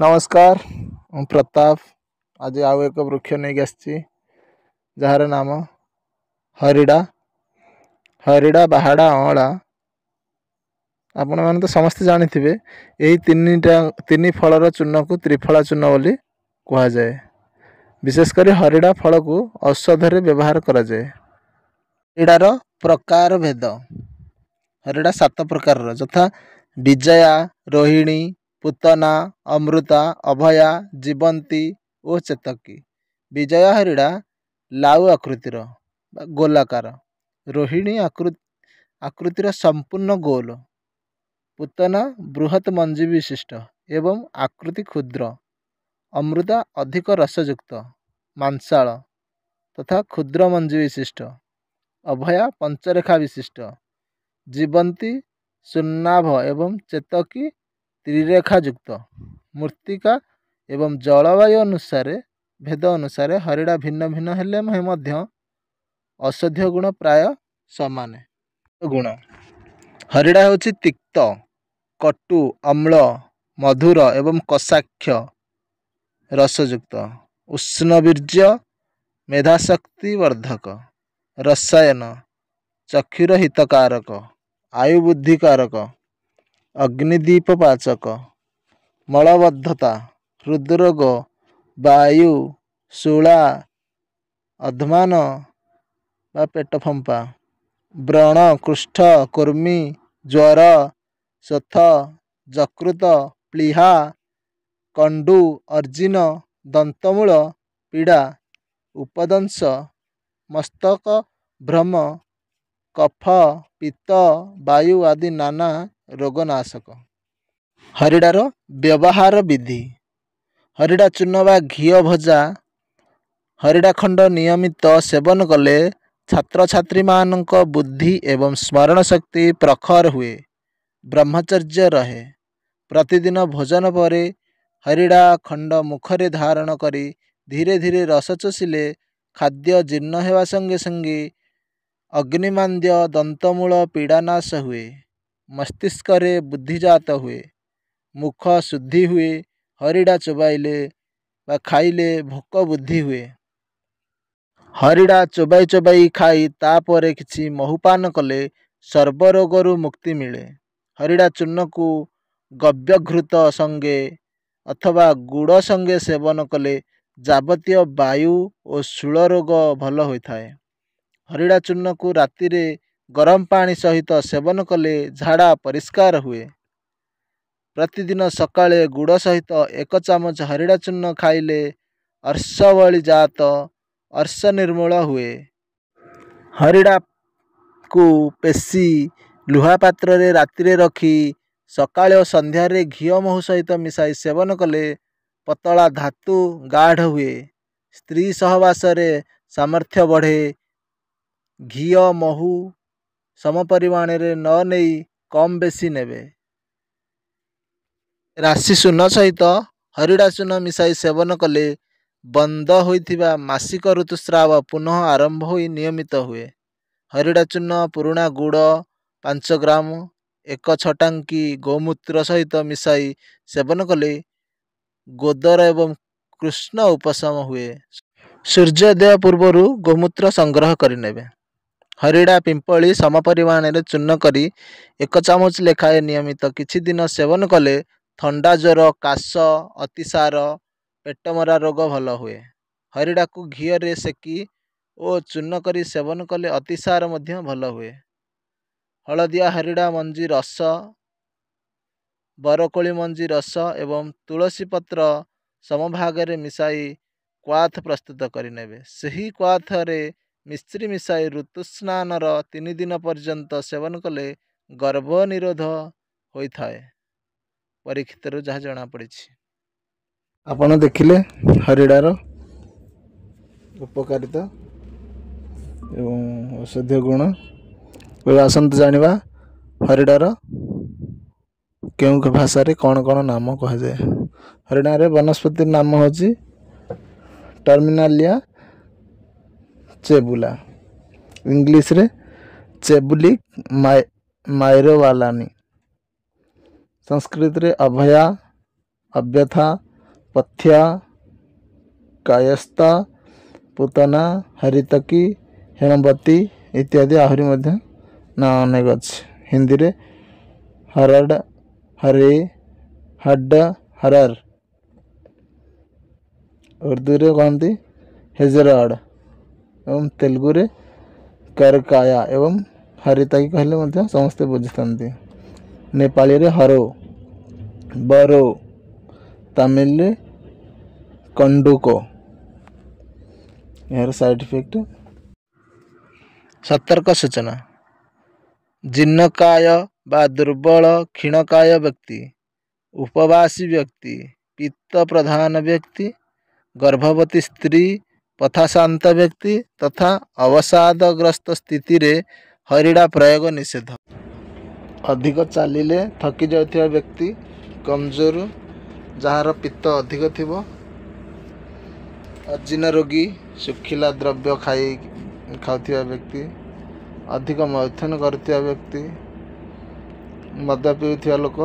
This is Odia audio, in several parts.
नमस्कार ମୁଁ ପ୍ରତାପ। ଆଜି ଆଉ ଏକ ବୃକ୍ଷ ନେଇକି ଆସିଛି ଯାହାର ନାମ ହରିଡ଼ା। ହରିଡ଼ା ବାହାଡ଼ା ଅଁଳା ଆପଣମାନେ ତ ସମସ୍ତେ ଜାଣିଥିବେ। ଏହି ତିନି ଫଳର ଚୂର୍ଣ୍ଣକୁ ତ୍ରିଫଳା ଚୂର୍ଣ୍ଣ ବୋଲି କୁହାଯାଏ। ବିଶେଷ କରି ହରିଡ଼ା ଫଳକୁ ଔଷଧରେ ବ୍ୟବହାର କରାଯାଏ। ହରିଡ଼ାର ପ୍ରକାର ଭେଦ। ହରିଡ଼ା 7 ପ୍ରକାରର, ଯଥା ବିଜୟା, ରୋହିଣୀ, ପୂତନା, ଅମୃତା, ଅଭୟା, ଜୀବନ୍ତୀ ଓ ଚେତକୀ। ବିଜୟା ହରିଡ଼ା ଲାଉ ଆକୃତିର ବା ଗୋଲାକାର। ରୋହିଣୀ ଆକୃତିର ସମ୍ପୂର୍ଣ୍ଣ ଗୋଲ। ପୂତନା ବୃହତ୍ ମଞ୍ଜି ବିଶିଷ୍ଟ ଏବଂ ଆକୃତି କ୍ଷୁଦ୍ର। ଅମୃତା ଅଧିକ ରସଯୁକ୍ତ, ମାଂସାଳ ତଥା କ୍ଷୁଦ୍ର ମଞ୍ଜି ବିଶିଷ୍ଟ। ଅଭୟା ପଞ୍ଚରେଖା ବିଶିଷ୍ଟ। ଜୀବନ୍ତୀ ସୁନାଭ ଏବଂ ଚେତକୀ ତ୍ରିରେଖା ଯୁକ୍ତ। ମୃତ୍ତିକା ଏବଂ ଜଳବାୟୁ ଭେଦ ଅନୁସାରେ ହରିଡ଼ା ଭିନ୍ନ ଭିନ୍ନ ହେଲେ ମଧ୍ୟ ଔଷଧୀୟ ଗୁଣ ପ୍ରାୟ ସମାନ। ଗୁଣ: ହରିଡ଼ା ହେଉଛି ତିକ୍ତ, କଟୁ, ଅମ୍ଳ, ମଧୁର ଏବଂ କଷାକ୍ଷ ରସଯୁକ୍ତ। ଉଷ୍ଣବୀର୍ଯ୍ୟ, ମେଧାଶକ୍ତି ବର୍ଦ୍ଧକ। ରସାୟନ: ଚକ୍ଷୁର ହିତକାରକ, ଆୟୁ ବୃଦ୍ଧିକାରକ, ଅଗ୍ନିଦୀପପାଚକ। ମଳବଦ୍ଧତା: ହୃଦରୋଗ, ବାୟୁ, ଶୂଳା, ଅଧ୍ମାନ ବା ପେଟ ଫମ୍ପା। ବ୍ରଣ, କୁଷ୍ଠ, କୃମି, ଜ୍ୱର, ଶୋଥ, ଯକୃତ, ପ୍ଳୀହା, କଣ୍ଡୁ, ଅଜିର୍ଣ୍ଣ, ଦନ୍ତମୂଳ ପୀଡ଼ା, ଉପଦଂଶ, ମସ୍ତକ ଭ୍ରମ, କଫ, ପିତ୍ତ, ବାୟୁ ଆଦି ନାନା ରୋଗନାଶକ। ହରିଡ଼ାର ବ୍ୟବହାର ବିଧି: ହରିଡ଼ା ଚୂର୍ଣ୍ଣ ବା ଘିଅ ଭଜା ହରିଡ଼ା ଖଣ୍ଡ ନିୟମିତ ସେବନ କଲେ ଛାତ୍ରଛାତ୍ରୀମାନଙ୍କ ବୁଦ୍ଧି ଏବଂ ସ୍ମରଣ ଶକ୍ତି ପ୍ରଖର ହୁଏ, ବ୍ରହ୍ମଚର୍ଯ୍ୟ ରହେ। ପ୍ରତିଦିନ ଭୋଜନ ପରେ ହରିଡ଼ା ଖଣ୍ଡ ମୁଖରେ ଧାରଣ କରି ଧୀରେ ଧୀରେ ରସ ଚୋଷିଲେ ଖାଦ୍ୟ ଜୀର୍ଣ୍ଣ ହେବା ସଙ୍ଗେ ସଙ୍ଗେ ଅଗ୍ନିମାନ୍ଦ୍ୟ ଦନ୍ତମୂଳ ପୀଡ଼ା ନାଶ ହୁଏ, ମସ୍ତିଷ୍କରେ ବୁଦ୍ଧିଜାତ ହୁଏ, ମୁଖ ଶୁଦ୍ଧି ହୁଏ। ହରିଡ଼ା ଚୋବାଇଲେ ବା ଖାଇଲେ ଭୋକ ବୃଦ୍ଧି ହୁଏ। ହରିଡ଼ା ଚୋବାଇ ଚୋବାଇ ଖାଇ ତାପରେ କିଛି ମହୁପାନ କଲେ ସର୍ବରୋଗରୁ ମୁକ୍ତି ମିଳେ। ହରିଡ଼ା ଚୂର୍ଣ୍ଣକୁ ଗବ୍ୟଘୃତ ସଙ୍ଗେ ଅଥବା ଗୁଡ଼ ସଙ୍ଗେ ସେବନ କଲେ ଯାବତୀୟ ବାୟୁ ଓ ଶୂଳ ରୋଗ ଭଲ ହୋଇଥାଏ। ହରିଡ଼ା ଚୂର୍ଣ୍ଣକୁ ରାତିରେ ଗରମ ପାଣି ସହିତ ସେବନ କଲେ ଝାଡ଼ା ପରିଷ୍କାର ହୁଏ। ପ୍ରତିଦିନ ସକାଳେ ଗୁଡ଼ ସହିତ 1 ଚାମଚ ହରିଡ଼ା ଚୂର୍ଣ୍ଣ ଖାଇଲେ ଅର୍ଶବଳୀଜାତ ଅର୍ଶ ନିର୍ମୂଳ ହୁଏ। ହରିଡ଼ାକୁ ପେଷି ଲୁହା ପାତ୍ରରେ ରାତିରେ ରଖି ସକାଳେ ଓ ସନ୍ଧ୍ୟାରେ ଘିଅ ମହୁ ସହିତ ମିଶାଇ ସେବନ କଲେ ପତଳା ଧାତୁ ଗାଢ଼ ହୁଏ। ସ୍ତ୍ରୀ ସହବାସରେ ସାମର୍ଥ୍ୟ ବଢ଼େ। ଘିଅ ମହୁ ସମପରିମାଣରେ ନ ନେଇ କମ୍ ବେଶୀ ନେବେ। ରାଶି ସୁନ ସହିତ ହରିଡ଼ା ଚୂର୍ଣ୍ଣ ମିଶାଇ ସେବନ କଲେ ବନ୍ଦ ହୋଇଥିବା ମାସିକ ଋତୁସ୍ରାବ ପୁନଃ ଆରମ୍ଭ ହୋଇ ନିୟମିତ ହୁଏ। ହରିଡ଼ା ଚୂର୍ଣ୍ଣ ପୁରୁଣା ଗୁଡ଼ 5 ଗ୍ରାମ 1 ଛଟାଙ୍କି ଗୋମୂତ୍ର ସହିତ ମିଶାଇ ସେବନ କଲେ ଗୋଦର ଏବଂ କୃଷ୍ଣ ଉପଶମ ହୁଏ। ସୂର୍ଯ୍ୟୋଦୟ ପୂର୍ବରୁ ଗୋମୂତ୍ର ସଂଗ୍ରହ କରିନେବେ। ହରିଡ଼ା ପିମ୍ପଳି ସମପରିମାଣରେ ଚୂର୍ଣ୍ଣ କରି 1 ଚାମଚ ଲେଖାଏଁ ନିୟମିତ କିଛି ଦିନ ସେବନ କଲେ ଥଣ୍ଡା, ଜ୍ୱର, କାଶ, ଅତିସାର, ପେଟମରା ରୋଗ ଭଲ ହୁଏ। ହରିଡ଼ାକୁ ଘିଅରେ ସେକି ଓ ଚୂର୍ଣ୍ଣ କରି ସେବନ କଲେ ଅତିସାର ମଧ୍ୟ ଭଲ ହୁଏ। ହଳଦିଆ ହରିଡ଼ା ମଞ୍ଜି ରସ, ବରକୋଳି ମଞ୍ଜି ରସ ଏବଂ ତୁଳସୀ ପତ୍ର ସମଭାଗରେ ମିଶାଇ କ୍ୱାଥ ପ୍ରସ୍ତୁତ କରିନେବେ। ସେହି କ୍ୱାଥରେ ମିଶ୍ରି ମିଶାଇ ଋତୁସ୍ନାନର 3 ଦିନ ପର୍ଯ୍ୟନ୍ତ ସେବନ କଲେ ଗର୍ଭ ନିରୋଧ ହୋଇଥାଏ, ପରୀକ୍ଷିତରୁ ଯାହା ଜଣାପଡ଼ିଛି। ଆପଣ ଦେଖିଲେ ହରିଡ଼ାର ଉପକାରିତା ଏବଂ ଔଷଧୀୟ ଗୁଣ। ଏବେ ଆସନ୍ତୁ ଜାଣିବା ହରିଡ଼ାର କେଉଁ ଭାଷାରେ କ'ଣ କ'ଣ ନାମ କୁହାଯାଏ। ହରିଡ଼ାର ବନସ୍ପତି ନାମ ହେଉଛି ଟର୍ମିନାଲିଆ ଚେବୁଲା, ଇଂଲିଶରେ ଚେବୁଲିକ ମାଇରୋବାଲାନି, ସଂସ୍କୃତରେ ଅଭୟା, ଅବ୍ୟଥା, पथ्या, कायस्था, पूतना, हरितकी, हेमवती इत्यादि आहरी मध्य ना अनेक अच्छे। हिंदी रे हरड, हरे, हड्ड, हरर। उर्दू रे कहती हेजराड एवं तेलुगु रे करकाया एवं हरिताकी कहले मध्य समस्ते बुझिथांती। नेपाली रे हरो, बरो, तमिल रे कंडुको। यार साइड इफेक्ट सतर्क सूचना। जीर्णकाय बा दुर्बल क्षीणकाय व्यक्ति, उपवासी व्यक्ति, पित्त प्रधान व्यक्ति, गर्भवती स्त्री, पथाशांत व्यक्ति तथा अवसादग्रस्त स्थिति रे हरिड़ा प्रयोग निषेध। अधिक चालिले थकी जाउथिबा व्यक्ति, कमजोर, जार पित्त अधिक थिबो, अजीर्ण रोगी, शुखिला द्रव्य खाउथिबा व्यक्ति, अधिक मैथुन करथिबा व्यक्ति, मद पिउथिबा लोक,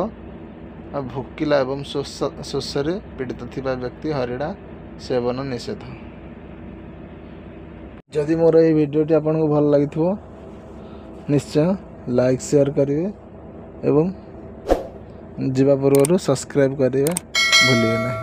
भोकिला एवं शोषरे पीड़ित थिबा व्यक्ति हरिड़ा सेवन निषेध। जदि मोर ये वीडियोटी आपको भल लगी निश्चय लाइक शेयर करेंगे एवं जीवा पूर्व सब्सक्राइब करेंगे भूलिए नहीं।